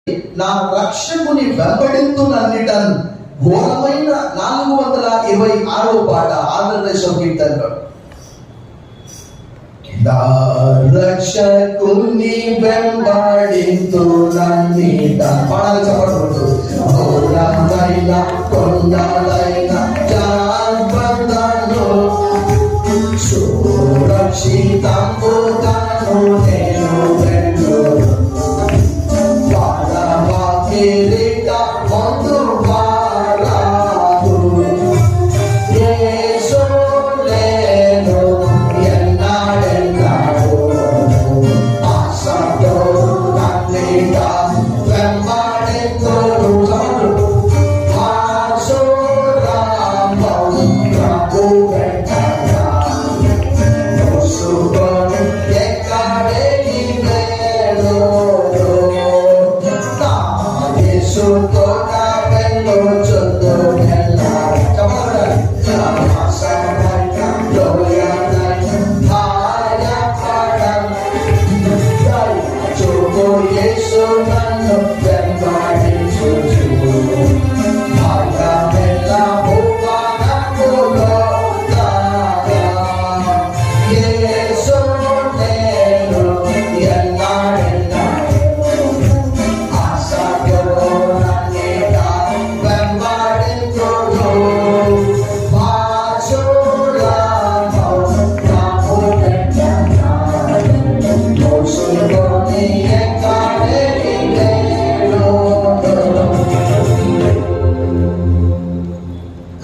నా రక్షకుని వెంబడింతునన్నిటన్ ఘోరమైన 426వ పాట ఆంధ్రప్రదేశ్ కీర్తనలో. నా రక్షకుని వెంబడింతునన్నిటన్ పాడాలి చెప్పకూడదు. ఘోరమైన కొండలైన జాగ్రత్తలో సురక్షితంబుగాను నేను వెళ్ళు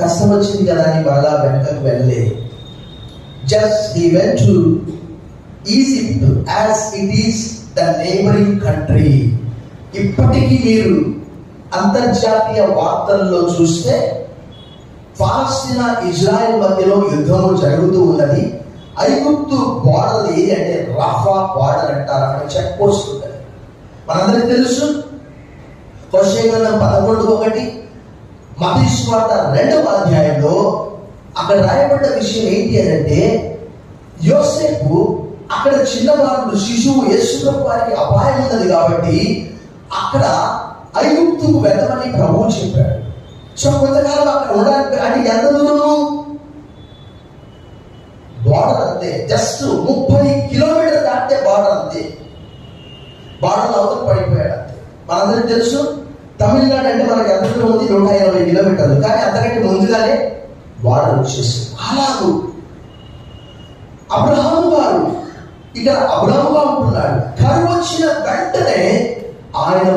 కష్టం వచ్చింది కదా అని మరలా వెనకకు వెళ్ళే. Just he went to Egypt as it is the neighboring country. ఇప్పటికీ మీరు అంతర్జాతీయ వార్తల్లో చూస్తే పాలస్తీనా ఇజ్రాయెల్ మధ్యలో యుద్ధము జరుగుతూ ఉన్నది. ఐగుప్తు బోర్డర్ ఏది అంటే రఫా బోర్డర్ అంటారు. అక్కడ చెక్ పోస్ట్ ఉంటుంది. మనందరికీ తెలుసు. హోషేయ గ్రంథం 11:1, మత్తయి సువార్త 2వ అధ్యాయంలో అక్కడ రాయబడ్డ విషయం ఏంటి అని అంటే, యోసేపు అక్కడ చిన్నవాడు శిశువు యేసుప్రభు వారికి అపాయం ఉన్నది కాబట్టి అక్కడ ఐగుప్తుకు వెళ్ళమని ప్రభువు చెప్పాడు. సో కొంతకాలం అక్కడ ఉండడానికి అంటే ఎంత దూరము బార్డర్ అంతే, జస్ట్ 30 కిలోమీటర్ దాటితే బార్డర్ అంతే. బార్డర్ అవతల పడిపోయాడు అంతే. మనందరికీ తెలుసు తమిళనాడు అంటే మనకి ఎంత దూరం ఉంది, 180 కిలోమీటర్లు. కానీ అంతకంటే ముందుగానే బార్డర్ వచ్చేసింది. అలాగూ అబ్రహాము గారు ఇక్కడ అబ్రహాముగా ఉంటున్నాడు. కరువు వచ్చిన వెంటనే ఆయన